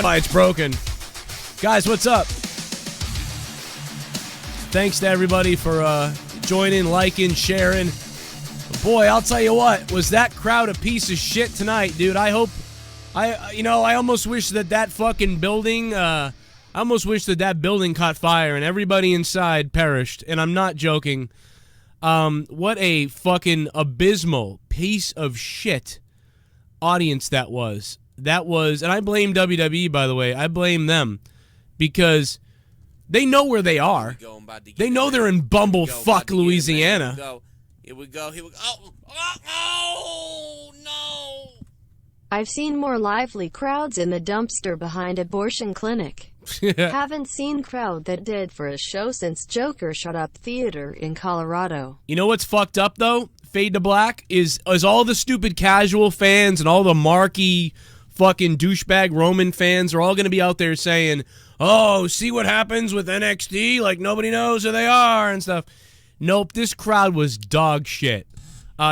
It's broken. Guys, what's up? Thanks to everybody for joining, liking, sharing. Boy, I'll tell you what, was that crowd a piece of shit tonight, dude. I almost wish that fucking building, I almost wish that building caught fire and everybody inside perished. And I'm not joking. What a fucking abysmal piece of shit audience that was. And I blame WWE, by the way. I blame them because they know where they are. They know they're in bumblefuck Louisiana. Here we go. Oh, no. I've seen more lively crowds in the dumpster behind abortion clinic. Haven't seen crowd that did for a show since Joker shut up theater in Colorado. You know what's fucked up, though? Fade to black is all the stupid casual fans and all the marquee fucking douchebag Roman fans are all going to be out there saying, oh, see what happens with NXT? Like, nobody knows who they are and stuff. Nope, this crowd was dog shit.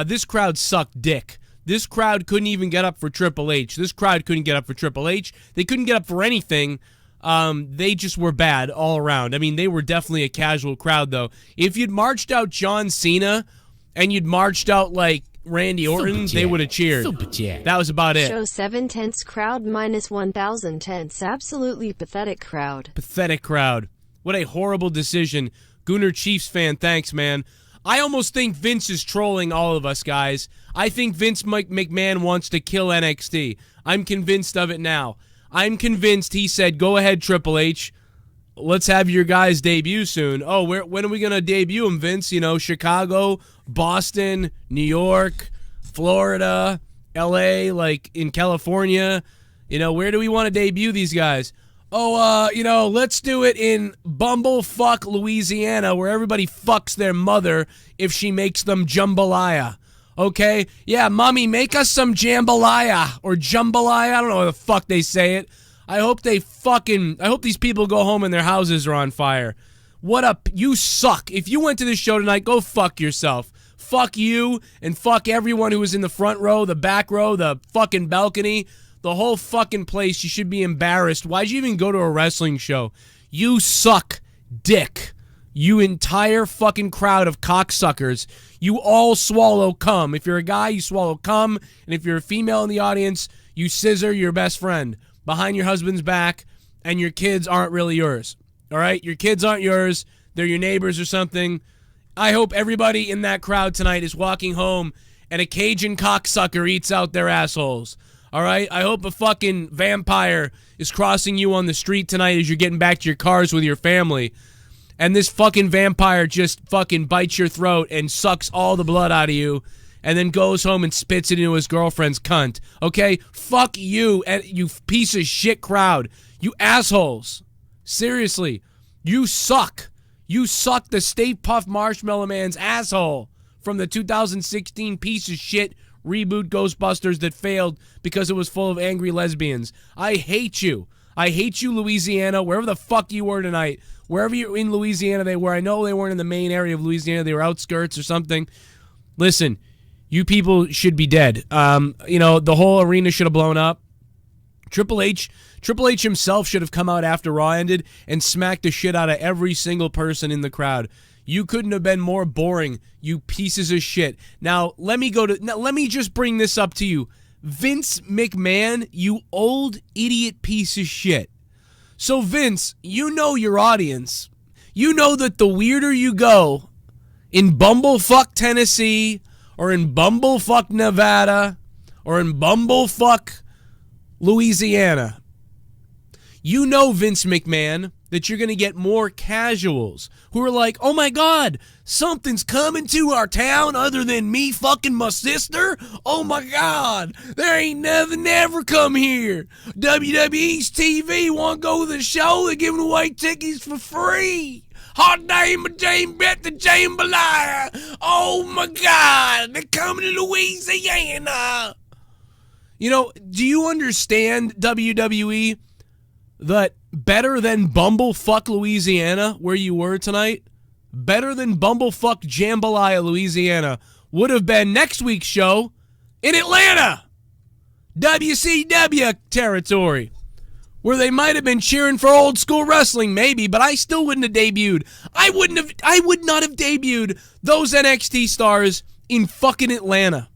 This crowd sucked dick. This crowd couldn't even get up for Triple H. This crowd couldn't get up for Triple H. They couldn't get up for anything. They just were bad all around. I mean, they were definitely a casual crowd, though. If you'd marched out John Cena and you'd marched out, like, Randy Orton, they would have cheered. That was about it. Show 7 tenths crowd minus 1,000 tenths. Absolutely pathetic crowd. Pathetic crowd. What a horrible decision. Gooner Chiefs fan, thanks, man. I almost think Vince is trolling all of us, guys. I think Vince McMahon wants to kill NXT. I'm convinced of it now. I'm convinced he said, go ahead, Triple H. Let's have your guys debut soon. Oh, when are we going to debut them, Vince? You know, Chicago, Boston, New York, Florida, L.A., like in California. You know, where do we want to debut these guys? Oh, let's do it in bumblefuck Louisiana where everybody fucks their mother if she makes them jambalaya. Okay? Yeah, mommy, make us some jambalaya or jambalaya. I don't know how the fuck they say it. I hope these people go home and their houses are on fire. You suck. If you went to this show tonight, go fuck yourself. Fuck you and fuck everyone who was in the front row, the back row, the fucking balcony, the whole fucking place. You should be embarrassed. Why'd you even go to a wrestling show? You suck dick. You entire fucking crowd of cocksuckers. You all swallow cum. If you're a guy, you swallow cum. And if you're a female in the audience, you scissor your best friend behind your husband's back, and your kids aren't really yours. All right? Your kids aren't yours. They're your neighbors or something. I hope everybody in that crowd tonight is walking home and a Cajun cocksucker eats out their assholes. All right? I hope a fucking vampire is crossing you on the street tonight as you're getting back to your cars with your family. And this fucking vampire just fucking bites your throat and sucks all the blood out of you and then goes home and spits it into his girlfriend's cunt. Okay? Fuck you, you piece of shit crowd. You assholes. Seriously. You suck. You suck the Stay Puft Marshmallow Man's asshole from the 2016 piece of shit reboot Ghostbusters that failed because it was full of angry lesbians. I hate you. I hate you, Louisiana, wherever the fuck you were tonight. Wherever you're in Louisiana they were. I know they weren't in the main area of Louisiana. They were outskirts or something. Listen, you people should be dead. The whole arena should have blown up. Triple H himself should have come out after Raw ended and smacked the shit out of every single person in the crowd. You couldn't have been more boring, you pieces of shit. Now, let me just bring this up to you. Vince McMahon, you old idiot piece of shit. So, Vince, you know your audience. You know that the weirder you go in bumblefuck Tennessee or in bumblefuck Nevada or in bumblefuck Louisiana, you know, Vince McMahon, that you're going to get more casuals who are like, oh my God, something's coming to our town other than me fucking my sister? Oh my God, there ain't nothing ever come here. WWE's TV won't go to the show. They're giving away tickets for free. Hot damn, Jane bet the jambalaya. Oh my God, they're coming to Louisiana. You know, do you understand, WWE, that better than bumblefuck Louisiana, where you were tonight, better than bumblefuck Jambalaya, Louisiana, would have been next week's show in Atlanta, WCW territory, where they might have been cheering for old school wrestling, maybe, but I still wouldn't have debuted. I would not have debuted those NXT stars in fucking Atlanta.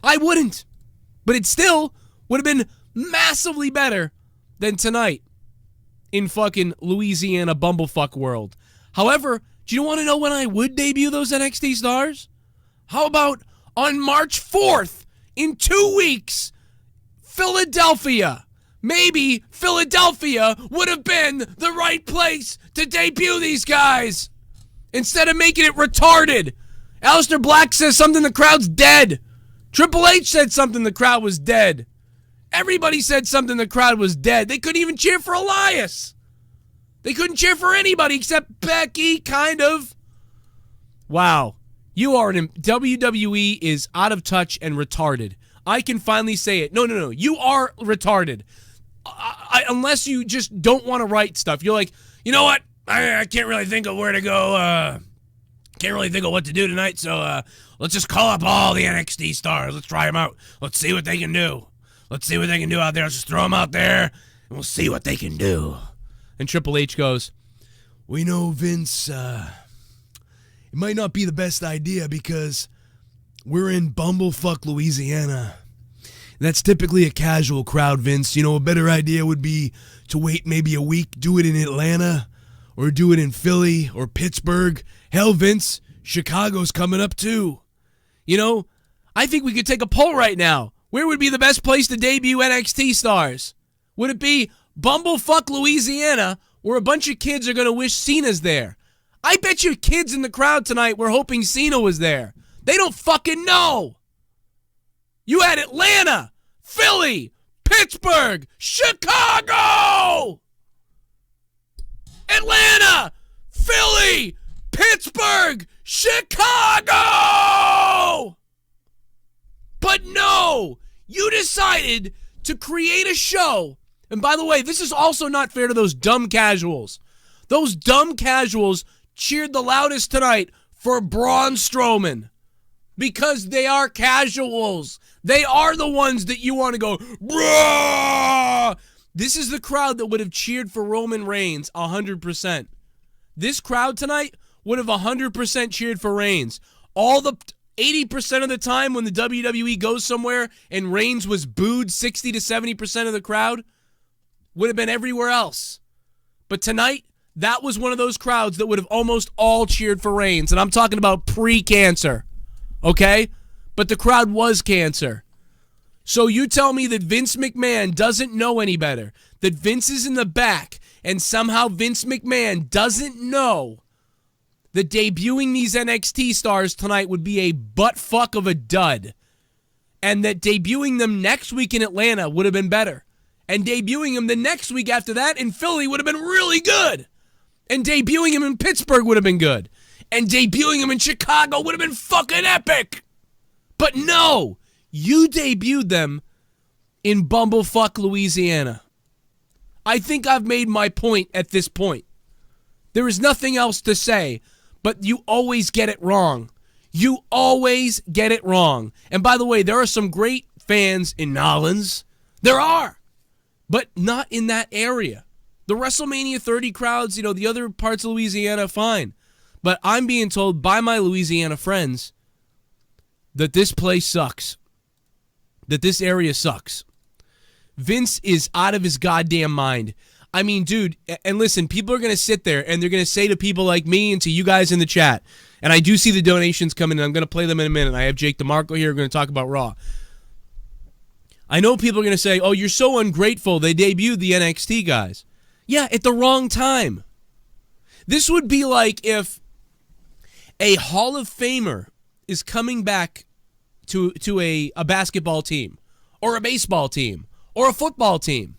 I wouldn't. But it still would have been massively better than tonight in fucking Louisiana bumblefuck world. However, do you want to know when I would debut those NXT stars? How about on March 4th, in 2 weeks, Philadelphia? Maybe Philadelphia would have been the right place to debut these guys instead of making it retarded. Aleister Black says something, the crowd's dead. Triple H said something, the crowd was dead. Everybody said something, the crowd was dead. They couldn't even cheer for Elias. They couldn't cheer for anybody except Becky, kind of. Wow. WWE is out of touch and retarded. I can finally say it. No. You are retarded. Unless you just don't want to write stuff. You're like, you know what? I can't really think of where to go. Can't really think of what to do tonight, so let's just call up all the NXT stars. Let's try them out. Let's see what they can do. Let's see what they can do out there. Let's just throw them out there, and we'll see what they can do. And Triple H goes, we know, Vince, it might not be the best idea because we're in bumblefuck Louisiana. That's typically a casual crowd, Vince. You know, a better idea would be to wait maybe a week, do it in Atlanta, or do it in Philly or Pittsburgh. Hell, Vince, Chicago's coming up too. You know, I think we could take a poll right now. Where would be the best place to debut NXT stars? Would it be bumblefuck Louisiana, where a bunch of kids are going to wish Cena's there? I bet you kids in the crowd tonight were hoping Cena was there. They don't fucking know. You had Atlanta, Philly, Pittsburgh, Chicago! Atlanta, Philly, Pittsburgh, Chicago! But no, you decided to create a show. And by the way, this is also not fair to those dumb casuals. Those dumb casuals cheered the loudest tonight for Braun Strowman because they are casuals. They are the ones that you want to go, bruh! This is the crowd that would have cheered for Roman Reigns 100%. This crowd tonight would have 100% cheered for Reigns. All the 80% of the time when the WWE goes somewhere and Reigns was booed 60 to 70% of the crowd would have been everywhere else. But tonight, that was one of those crowds that would have almost all cheered for Reigns. And I'm talking about pre-cancer. Okay? But the crowd was cancer. So you tell me that Vince McMahon doesn't know any better, that Vince is in the back, and somehow Vince McMahon doesn't know that debuting these NXT stars tonight would be a butt-fuck of a dud, and that debuting them next week in Atlanta would have been better, and debuting them the next week after that in Philly would have been really good, and debuting them in Pittsburgh would have been good, and debuting them in Chicago would have been fucking epic. But no, you debuted them in bumblefuck Louisiana. I think I've made my point at this point. There is nothing else to say, but you always get it wrong. You always get it wrong. And by the way, there are some great fans in Nolens. There are. But not in that area. The WrestleMania 30 crowds, you know, the other parts of Louisiana, fine. But I'm being told by my Louisiana friends that this place sucks. That this area sucks. Vince is out of his goddamn mind. I mean, dude, and listen, people are going to sit there and they're going to say to people like me and to you guys in the chat, and I do see the donations coming in. I'm going to play them in a minute. I have Jake DeMarco here. We're going to talk about Raw. I know people are going to say, oh, you're so ungrateful. They debuted the NXT guys. Yeah, at the wrong time. This would be like if a Hall of Famer is coming back to a basketball team or a baseball team or a football team.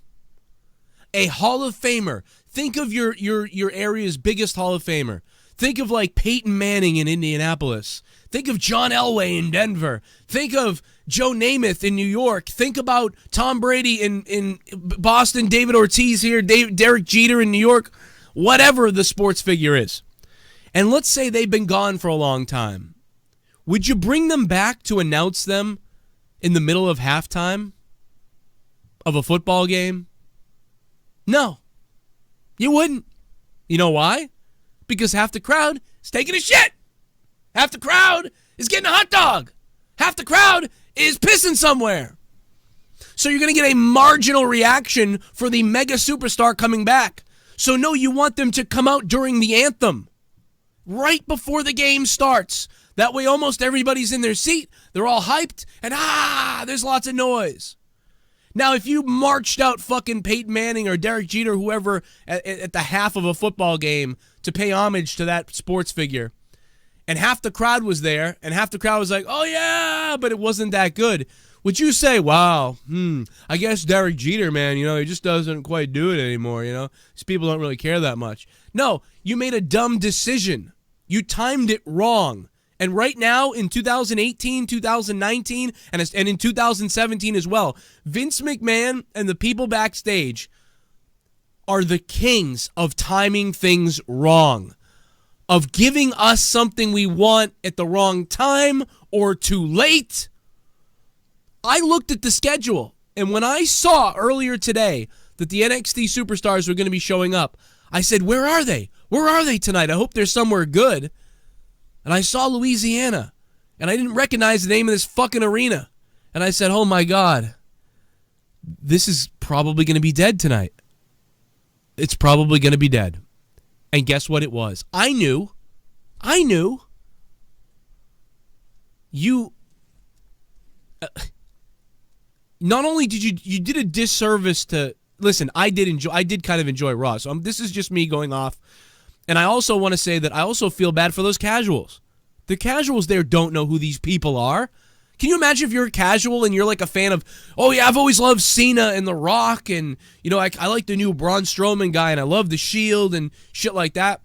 A Hall of Famer. Think of your area's biggest Hall of Famer. Think of like Peyton Manning in Indianapolis. Think of John Elway in Denver. Think of Joe Namath in New York. Think about Tom Brady in Boston, David Ortiz here, Derek Jeter in New York, whatever the sports figure is. And let's say they've been gone for a long time. Would you bring them back to announce them in the middle of halftime of a football game? No. You wouldn't. You know why? Because half the crowd is taking a shit. Half the crowd is getting a hot dog. Half the crowd is pissing somewhere. So you're going to get a marginal reaction for the mega superstar coming back. So no, you want them to come out during the anthem, right before the game starts. That way almost everybody's in their seat. They're all hyped, and there's lots of noise. Now, if you marched out fucking Peyton Manning or Derek Jeter, whoever, at the half of a football game to pay homage to that sports figure, and half the crowd was there, and half the crowd was like, oh yeah, but it wasn't that good, would you say, wow, I guess Derek Jeter, man, he just doesn't quite do it anymore, These people don't really care that much. No, you made a dumb decision. You timed it wrong. And right now, in 2018, 2019, and in 2017 as well, Vince McMahon and the people backstage are the kings of timing things wrong, of giving us something we want at the wrong time or too late. I looked at the schedule, and when I saw earlier today that the NXT superstars were going to be showing up, I said, where are they? Where are they tonight? I hope they're somewhere good. And I saw Louisiana, and I didn't recognize the name of this fucking arena. And I said, oh my God, this is probably going to be dead tonight. It's probably going to be dead. And guess what it was? I knew. You... not only did you did a disservice to... Listen, I did kind of enjoy Raw. So this is just me going off. And I also want to say that I also feel bad for those casuals. The casuals there don't know who these people are. Can you imagine if you're a casual and you're like a fan of, oh yeah, I've always loved Cena and The Rock, and I like the new Braun Strowman guy, and I love the Shield and shit like that.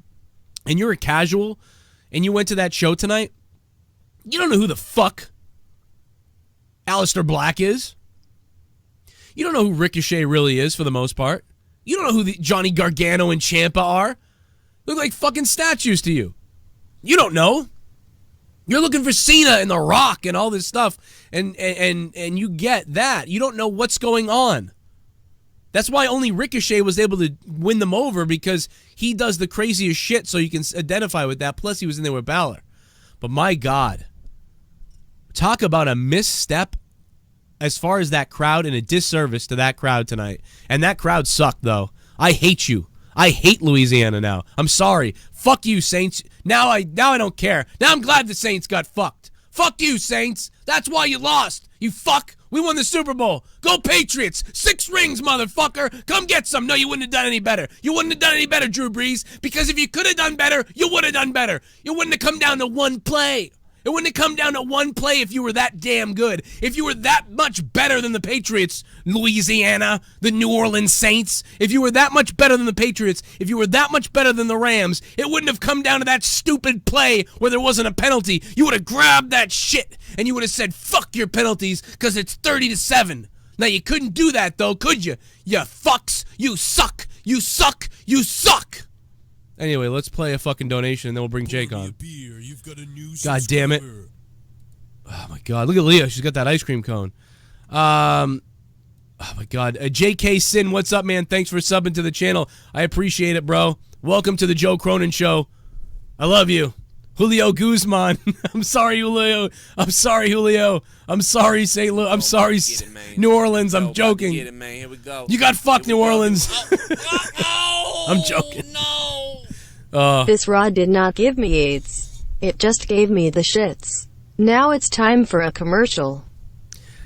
And you're a casual and you went to that show tonight. You don't know who the fuck Aleister Black is. You don't know who Ricochet really is for the most part. You don't know who Johnny Gargano and Ciampa are. Look like fucking statues to you. You don't know. You're looking for Cena and The Rock and all this stuff, and you get that. You don't know what's going on. That's why only Ricochet was able to win them over, because he does the craziest shit, so you can identify with that. Plus, he was in there with Balor. But my God, talk about a misstep as far as that crowd, and a disservice to that crowd tonight. And that crowd sucked, though. I hate you. I hate Louisiana now. I'm sorry. Fuck you, Saints. Now I don't care. Now I'm glad the Saints got fucked. Fuck you, Saints. That's why you lost. You fuck. We won the Super Bowl. Go Patriots. 6 rings, motherfucker. Come get some. No, you wouldn't have done any better. You wouldn't have done any better, Drew Brees, because if you could have done better, you would have done better. You wouldn't have come down to one play. It wouldn't have come down to one play if you were that damn good. If you were that much better than the Patriots, Louisiana, the New Orleans Saints, if you were that much better than the Patriots, if you were that much better than the Rams, it wouldn't have come down to that stupid play where there wasn't a penalty. You would have grabbed that shit and you would have said, fuck your penalties, because it's 30-7. Now, you couldn't do that, though, could you? You fucks. You suck. You suck. You suck. Anyway, let's play a fucking donation, and then we'll bring Jake on. God damn it. Oh, my God. Look at Leah. She's got that ice cream cone. Oh, my God. JK Sin, what's up, man? Thanks for subbing to the channel. I appreciate it, bro. Welcome to the Joe Cronin Show. I love you. Julio Guzman. I'm sorry, Julio. I'm sorry, Julio. I'm sorry, St. Louis. I'm sorry, New Orleans. I'm joking. Get it, man. Here we go. You got fucked, New Orleans. I'm joking. This rod did not give me AIDS. It just gave me the shits. Now it's time for a commercial.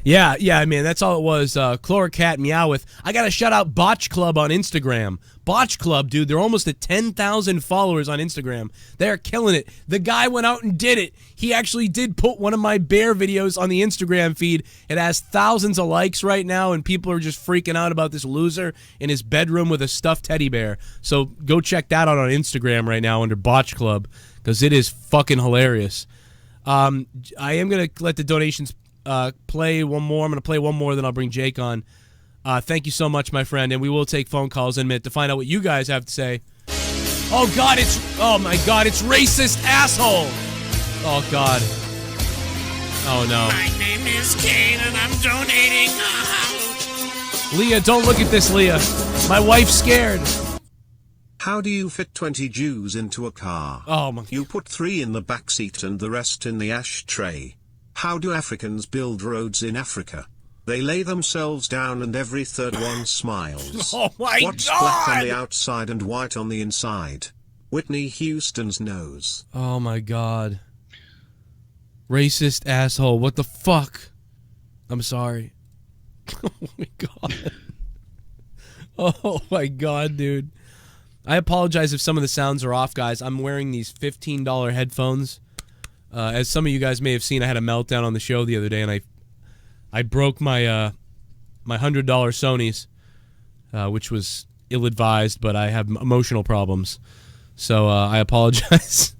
Yeah, man, that's all it was. Chlorocat Meowth. I got to shout out Botch Club on Instagram. Botch Club, dude, they're almost at 10,000 followers on Instagram. They're killing it. The guy went out and did it. He actually did put one of my bear videos on the Instagram feed. It has thousands of likes right now, and people are just freaking out about this loser in his bedroom with a stuffed teddy bear. So go check that out on Instagram right now under Botch Club, because it is fucking hilarious. I am going to let the donations play one more. I'm going to play one more, then I'll bring Jake on. Thank you so much, my friend, and we will take phone calls in a minute to find out what you guys have to say. Oh, God, my God, it's racist asshole. Oh, God. Oh, no. My name is Kane, and I'm donating Leah, don't look at this, Leah. My wife's scared. How do you fit 20 Jews into a car? Oh my. You put 3 in the back seat and the rest in the ashtray. How do Africans build roads in Africa? They lay themselves down and every third one smiles. Oh my What's God! black on the outside and white on the inside? Whitney Houston's nose. Oh my God. Racist asshole. What the fuck? I'm sorry. Oh my God. Oh my God, dude. I apologize if some of the sounds are off, guys. I'm wearing these $15 headphones. As some of you guys may have seen, I had a meltdown on the show the other day, and I broke my my $100 Sonys, which was ill-advised, but I have emotional problems. So I apologize.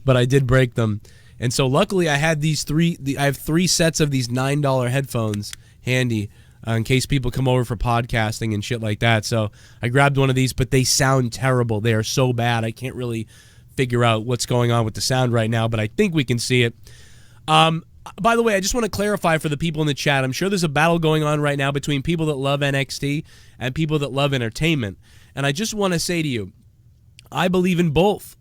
But I did break them. And so luckily I had I have 3 sets of these $9 headphones handy in case people come over for podcasting and shit like that. So I grabbed one of these, but they sound terrible. They are so bad. I can't really figure out what's going on with the sound right now, but I think we can see it. By the way, I just want to clarify for the people in the chat. I'm sure there's a battle going on right now between people that love NXT and people that love entertainment. And I just want to say to you, I believe in both.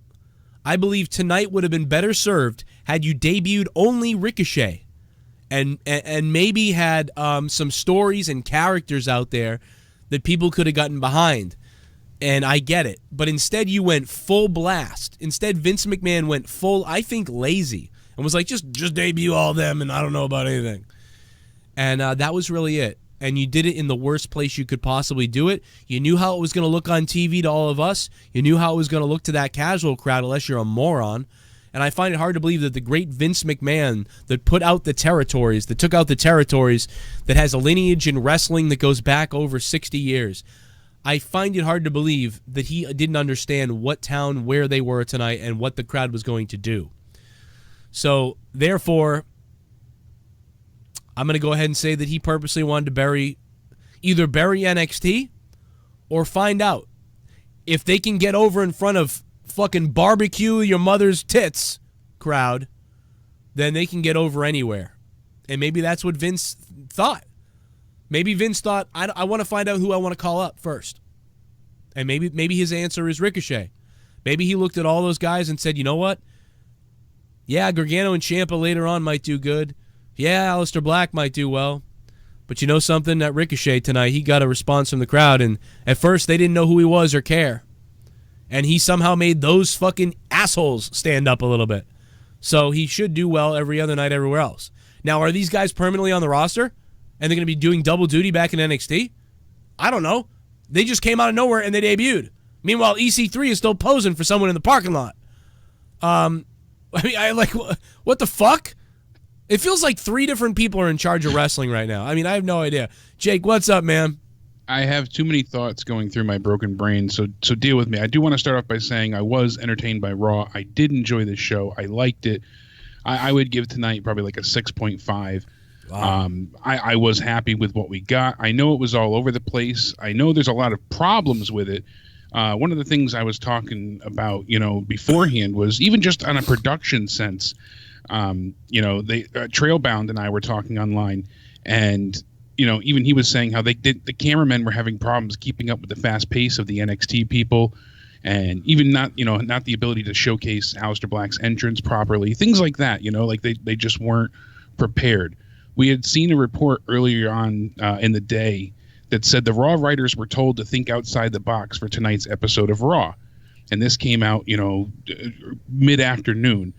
I believe tonight would have been better served had you debuted only Ricochet and maybe had some stories and characters out there that people could have gotten behind. And I get it. But instead you went full blast. Instead Vince McMahon went full, I think, lazy. And was like, just debut all them and I don't know about anything. And that was really it. And you did it in the worst place you could possibly do it. You knew how it was going to look on TV to all of us. You knew how it was going to look to that casual crowd unless you're a moron. And I find it hard to believe that the great Vince McMahon that took out the territories, that has a lineage in wrestling that goes back over 60 years, I find it hard to believe that he didn't understand what town, where they were tonight, and what the crowd was going to do. So, therefore, I'm going to go ahead and say that he purposely wanted to either bury NXT or find out if they can get over in front of fucking barbecue your mother's tits crowd, then they can get over anywhere. And maybe that's what Vince thought. Maybe Vince thought, I want to find out who I want to call up first. And maybe his answer is Ricochet. Maybe he looked at all those guys and said, you know what? Yeah, Gargano and Ciampa later on might do good. Yeah, Aleister Black might do well. But you know something? That Ricochet tonight, he got a response from the crowd, and at first they didn't know who he was or care. And he somehow made those fucking assholes stand up a little bit. So he should do well every other night everywhere else. Now, are these guys permanently on the roster? And they're going to be doing double duty back in NXT? I don't know. They just came out of nowhere and they debuted. Meanwhile, EC3 is still posing for someone in the parking lot. I mean, what the fuck? It feels like 3 different people are in charge of wrestling right now. I mean, I have no idea. Jake, what's up, man? I have too many thoughts going through my broken brain, so deal with me. I do want to start off by saying I was entertained by Raw. I did enjoy the show. I liked it. I would give tonight probably like a 6.5. Wow. I was happy with what we got. I know it was all over the place. I know there's a lot of problems with it. One of the things I was talking about, beforehand was even just on a production sense. Trailbound and I were talking online, and even he was saying how the cameramen were having problems keeping up with the fast pace of the NXT people, and even not the ability to showcase Aleister Black's entrance properly, things like that. They just weren't prepared. We had seen a report earlier on in the day that said the Raw writers were told to think outside the box for tonight's episode of Raw, and this came out mid-afternoon.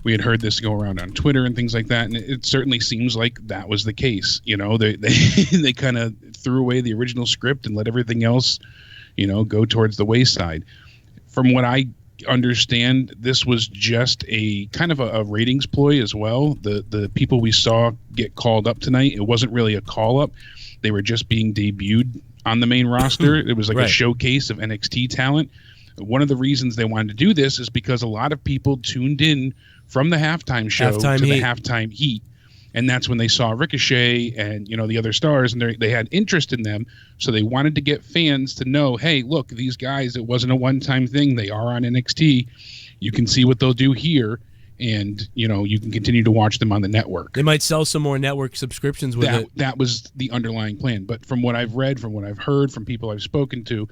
We had heard this go around on Twitter and things like that, and it certainly seems like that was the case. They kind of threw away the original script and let everything else, go towards the wayside. From what I understand, this was just a kind of a ratings ploy as well. The people we saw get called up tonight, it wasn't really a call up. They were just being debuted on the main roster. It was like a showcase of NXT talent. One of the reasons they wanted to do this is because a lot of people tuned in from the halftime show to the halftime heat, and that's when they saw Ricochet and the other stars, and they had interest in them, so they wanted to get fans to know, hey, look, these guys, it wasn't a one-time thing. They are on NXT. You can see what they'll do here, and you can continue to watch them on the network. They might sell some more network subscriptions with it. That was the underlying plan. But from what I've read, from what I've heard, from people I've spoken to,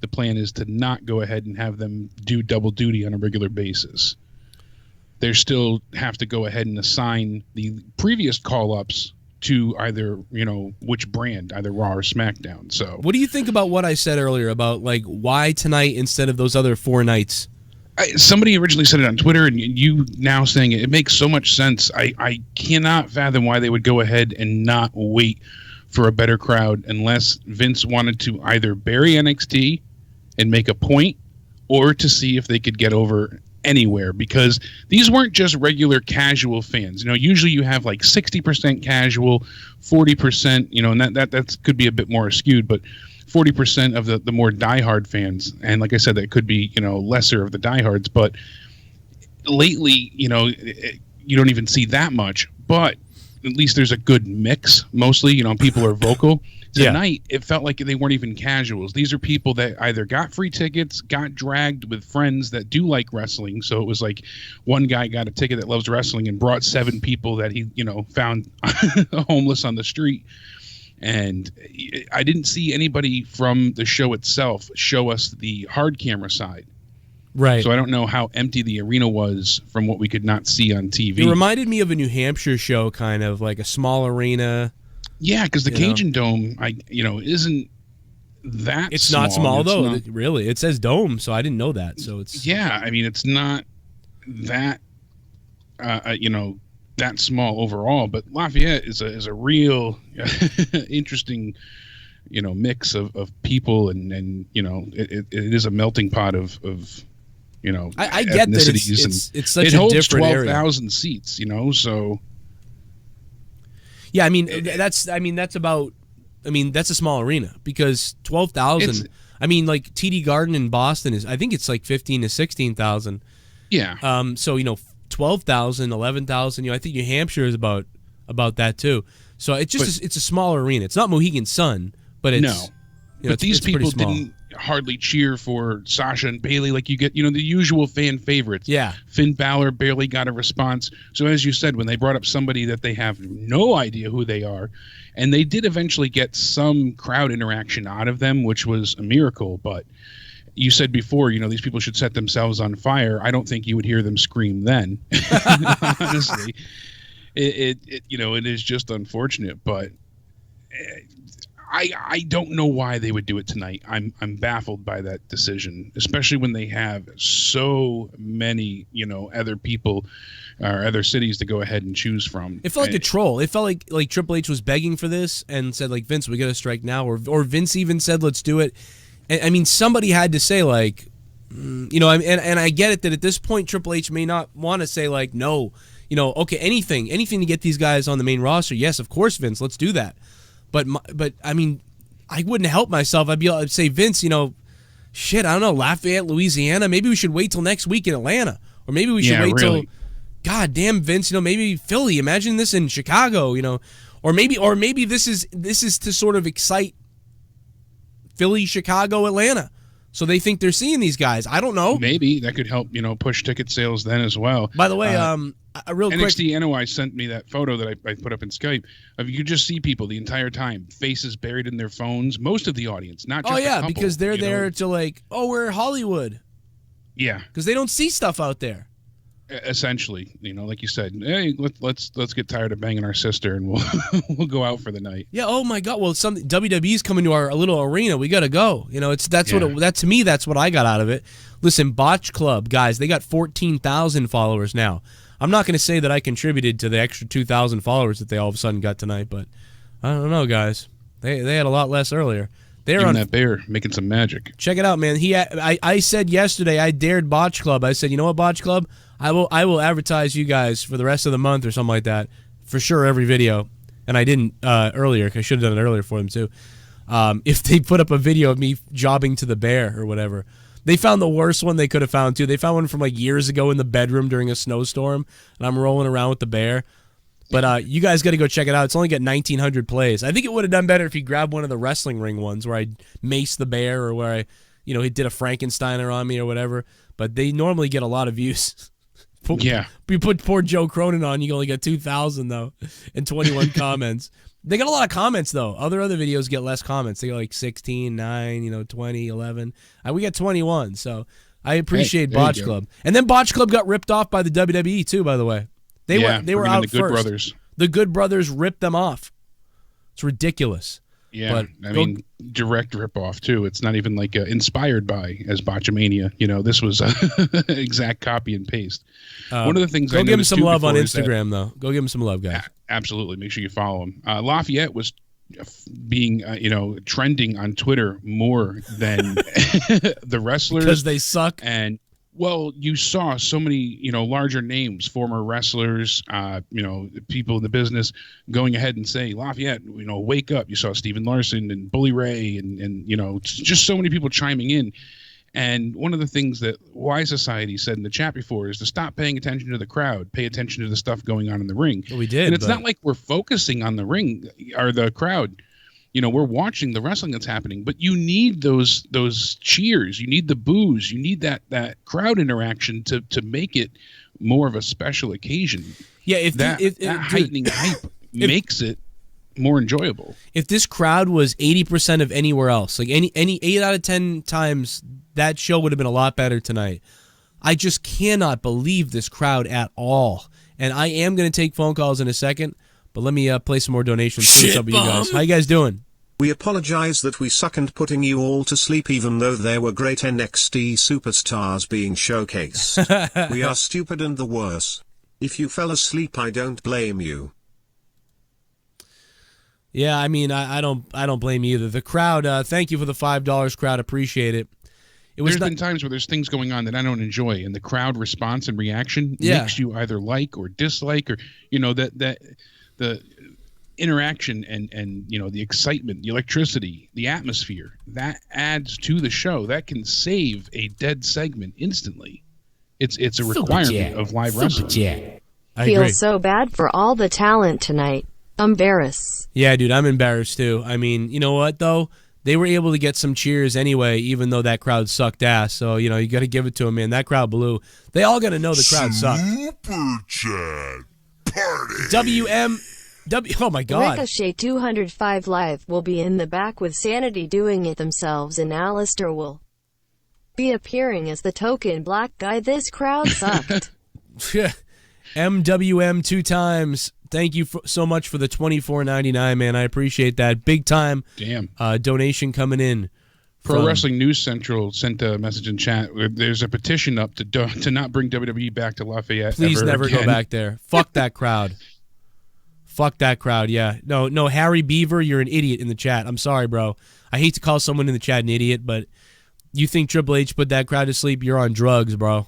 the plan is to not go ahead and have them do double duty on a regular basis. They still have to go ahead and assign the previous call-ups to either, which brand, either Raw or SmackDown. So, what do you think about what I said earlier about, like, why tonight instead of those other 4 nights? Somebody originally said it on Twitter, and you now saying it makes so much sense. I cannot fathom why they would go ahead and not wait for a better crowd unless Vince wanted to either bury NXT and make a point, or to see if they could get over anywhere, because these weren't just regular casual fans. Usually you have like 60% casual, 40%, and that could be a bit more skewed, but 40% of the more diehard fans. And like I said, that could be, lesser of the diehards, but lately, you don't even see that much, but at least there's a good mix. Mostly, people are vocal. Tonight, It felt like they weren't even casuals. These are people that either got free tickets, got dragged with friends that do like wrestling. So it was like one guy got a ticket that loves wrestling and brought 7 people that he, found homeless on the street. And I didn't see anybody from the show itself show us the hard camera side. Right. So I don't know how empty the arena was from what we could not see on TV. It reminded me of a New Hampshire show, kind of like a small arena. Yeah, because the Cajun Dome, isn't that it's small. Not small, it's though. not, really. It says dome, so I didn't know that. So it's it's not that that small overall. But Lafayette is a real interesting mix of people, and it is a melting pot of I get that it's such it a holds different area. 12,000 seats, so. Yeah, that's a small arena, because 12,000. Like TD Garden in Boston I think it's like 15 to 16,000. Yeah. So 12,000, 11,000. I think New Hampshire is about that too. So it's a smaller arena. It's not Mohegan Sun, but it's But these people didn't hardly cheer for Sasha and Bayley like you get, the usual fan favorites. Yeah. Finn Balor barely got a response. So as you said, when they brought up somebody that they have no idea who they are, and they did eventually get some crowd interaction out of them, which was a miracle. But you said before, these people should set themselves on fire. I don't think you would hear them scream then. Honestly, it is just unfortunate, but I don't know why they would do it tonight. I'm baffled by that decision, especially when they have so many, other people or other cities to go ahead and choose from. It felt like a troll. It felt like Triple H was begging for this and said, like, Vince, we got to strike now. Or Vince even said, let's do it. And somebody had to say, like, and I get it that at this point Triple H may not want to say, like, no, okay, anything to get these guys on the main roster. Yes, of course, Vince, let's do that. But I wouldn't help myself. I'd say, Vince, shit, I don't know, Lafayette, Louisiana. Maybe we should wait till next week in Atlanta, or maybe we should wait till. God damn, Vince, maybe Philly. Imagine this in Chicago, or maybe this is to sort of excite Philly, Chicago, Atlanta, so they think they're seeing these guys. I don't know. Maybe that could help, push ticket sales then as well. By the way, real quick, NXT NOI sent me that photo that I put up in Skype. You could just see people the entire time, faces buried in their phones. Most of the audience, not just. Oh yeah, a couple, because they're there to like, we're Hollywood. Yeah, because they don't see stuff out there. Essentially, like you said, hey, let's get tired of banging our sister and we'll go out for the night. Yeah. Oh my God. Well, WWE's coming to our little arena. We gotta go. To me, that's what I got out of it. Listen, Botch Club guys, they got 14,000 followers now. I'm not going to say that I contributed to the extra 2,000 followers that they all of a sudden got tonight, but I don't know, guys. They had a lot less earlier. They're on that bear making some magic. Check it out, man. I said yesterday, I dared Botch Club. I said, you know what, Botch Club? I will advertise you guys for the rest of the month or something like that. For sure, every video. And I didn't earlier, because I should have done it earlier for them too. If they put up a video of me jobbing to the bear or whatever. They found the worst one they could have found too. They found one from like years ago in the bedroom during a snowstorm, and I'm rolling around with the bear. But you guys got to go check it out. It's only got 1,900 plays. I think it would have done better if you grabbed one of the wrestling ring ones where I maced the bear, or where he did a Frankensteiner on me or whatever. But they normally get a lot of views. Yeah. You put poor Joe Cronin on, you only get 2,000 though, and 21 comments. They got a lot of comments though. Other videos get less comments. They got like 16, 9, 20, 11. We got 21. So I appreciate Botch Club. And then Botch Club got ripped off by the WWE too. By the way, they were out the Good first. Brothers. The Good Brothers ripped them off. It's ridiculous. Yeah, but I mean, direct ripoff too. It's not even like inspired by as Botchamania. This was exact copy and paste. One of the things go give him some love on Instagram, though. Go give him some love, guys. Absolutely, make sure you follow him. Lafayette was being trending on Twitter more than the wrestlers because they suck. And well, you saw so many larger names, former wrestlers, people in the business going ahead and say, Lafayette, wake up. You saw Steven Larson and Bully Ray and just so many people chiming in. And one of the things that Y Society said in the chat before is to stop paying attention to the crowd, pay attention to the stuff going on in the ring. Well, we did. And it's not like we're focusing on the ring or the crowd. We're watching the wrestling that's happening, but you need those cheers, you need the boos, you need that crowd interaction to make it more of a special occasion. Yeah, if that heightening hype makes it more enjoyable. If this crowd was 80% of anywhere else, like any 8 out of 10 times, that show would have been a lot better tonight. I just cannot believe this crowd at all. And I am going to take phone calls in a second. But let me play some more donations. What's up with you guys? How you guys doing? We apologize that we suckered putting you all to sleep even though there were great NXT superstars being showcased. We are stupid and the worse. If you fell asleep, I don't blame you. Yeah, I mean, I don't blame you either. The crowd, thank you for the $5, crowd. Appreciate it. There's been times where there's things going on that I don't enjoy, and the crowd response and reaction makes you either like or dislike, or that the interaction and the excitement, the electricity, the atmosphere that adds to the show. That can save a dead segment instantly. It's a requirement of live wrestling. I feel agree. So bad for all the talent tonight. Embarrassed. Yeah, dude, I'm embarrassed too. I mean, you know what though? They were able to get some cheers anyway, even though that crowd sucked ass. So, you got to give it to them, man. That crowd blew. They all got to know the crowd sucked. Super Chat Party. Oh, my God. Ricochet 205 Live will be in the back with Sanity doing it themselves, and Alistair will be appearing as the token black guy. This crowd sucked. MWM 2 times. Thank you so much for the $24.99, man. I appreciate that. Big time donation coming in. Pro Wrestling News Central sent a message in chat. There's a petition up to not bring WWE back to Lafayette. Please never again. go back there. Fuck that crowd. Fuck that crowd, yeah. No, Harry Beaver, you're an idiot in the chat. I'm sorry, bro. I hate to call someone in the chat an idiot, but you think Triple H put that crowd to sleep, you're on drugs, bro.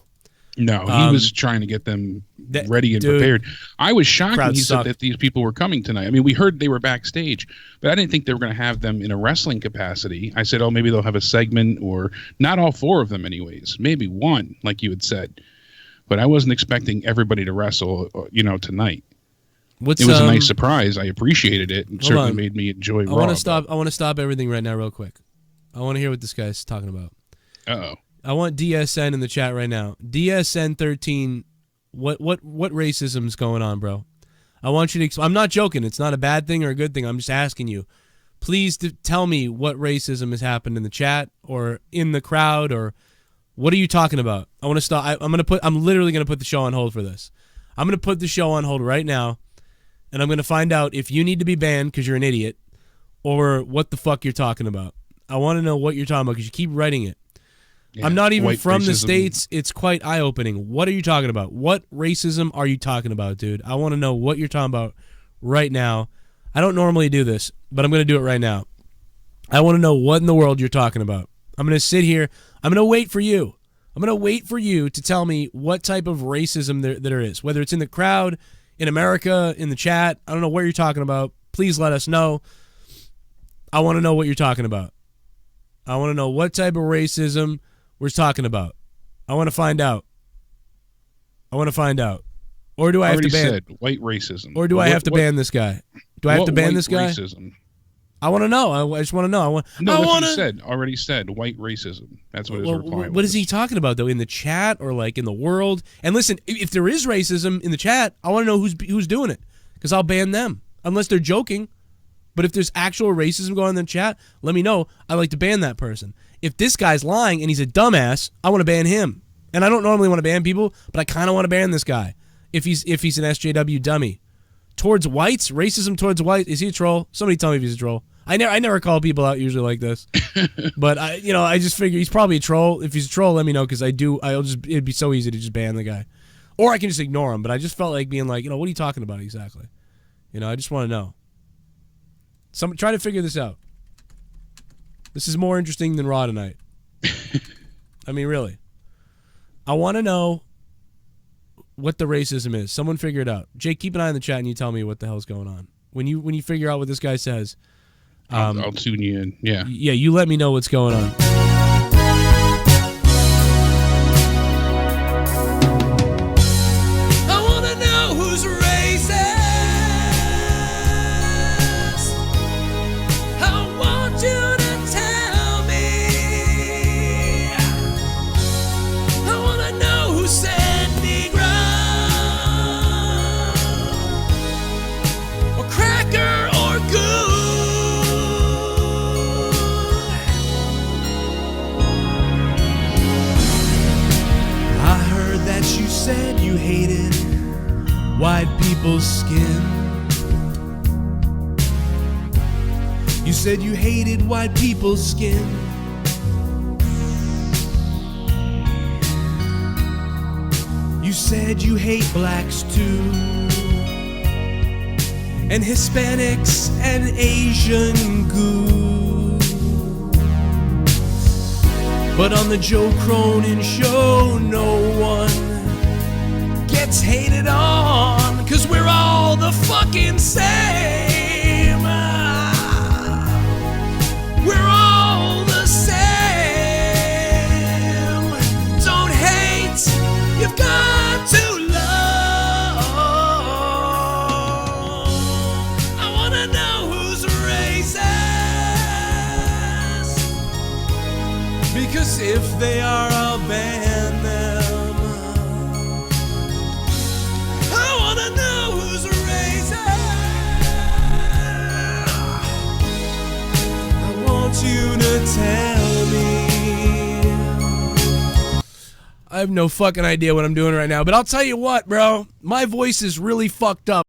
No, he was trying to get them ready and prepared. I was shocked when he said that these people were coming tonight. I mean, we heard they were backstage, but I didn't think they were going to have them in a wrestling capacity. I said, maybe they'll have a segment, or not all 4 of them anyways. Maybe one, like you had said. But I wasn't expecting everybody to wrestle, tonight. It was a nice surprise. I appreciated it, and certainly made me enjoy Raw. I want to stop everything right now real quick. I want to hear what this guy's talking about. Uh-oh. I want DSN in the chat right now. DSN 13, what racism's going on, bro? I want you to. I'm not joking. It's not a bad thing or a good thing. I'm just asking you. Please tell me what racism has happened in the chat or in the crowd, or what are you talking about? I want to stop. I'm literally gonna put the show on hold for this. I'm gonna put the show on hold right now, and I'm gonna find out if you need to be banned because you're an idiot, or what the fuck you're talking about. I want to know what you're talking about because you keep writing it. Yeah, I'm not even from the States. It's quite eye-opening. What are you talking about? What racism are you talking about, dude? I want to know what you're talking about right now. I don't normally do this, but I'm going to do it right now. I want to know what in the world you're talking about. I'm going to sit here. I'm going to wait for you. I'm going to wait for you to tell me what type of racism there is, whether it's in the crowd, in America, in the chat. I don't know what you're talking about. Please let us know. I want to know what you're talking about. I want to know what type of racism we're talking about. I want to find out. Or do I have to ban? White racism. Or do I have to ban this guy? Do I have to ban this guy? Racism? I want to know. I just want to know. Already said white racism. That's what his reply was. What is he talking about, though? In the chat or like in the world? And listen, if there is racism in the chat, I want to know who's doing it, because I'll ban them unless they're joking. But if there's actual racism going on in the chat, let me know. I'd like to ban that person. If this guy's lying and he's a dumbass, I want to ban him. And I don't normally want to ban people, but I kind of want to ban this guy if he's an SJW dummy. Towards whites, racism towards whites. Is he a troll? Somebody tell me if he's a troll. I never call people out usually like this, but I just figure he's probably a troll. If he's a troll, let me know, because it'd be so easy to just ban the guy, or I can just ignore him. But I just felt like being like, what are you talking about exactly? I just want to know. Try to figure this out. This is more interesting than Raw tonight. I mean, really. I want to know what the racism is. Someone figure it out. Jake, keep an eye on the chat and you tell me what the hell's going on. When you figure out what this guy says, I'll tune you in. Yeah. Yeah, you let me know what's going on. I want to know who's racist. I want you to tell me. I want to know who said Negro or cracker or Goon. I heard that you said you hated white people's skin. You said you hated white people's skin. You said you hate blacks too, and Hispanics and Asian goo. But on the Joe Cronin Show, no one gets hated on, 'cause we're all the fucking same. We're all the same. Don't hate, you've got to love. I wanna know who's racist, because if they are, I'll ban them. I wanna know who's racist. I want you to tell me. I have no fucking idea what I'm doing right now, but I'll tell you what, bro. My voice is really fucked up.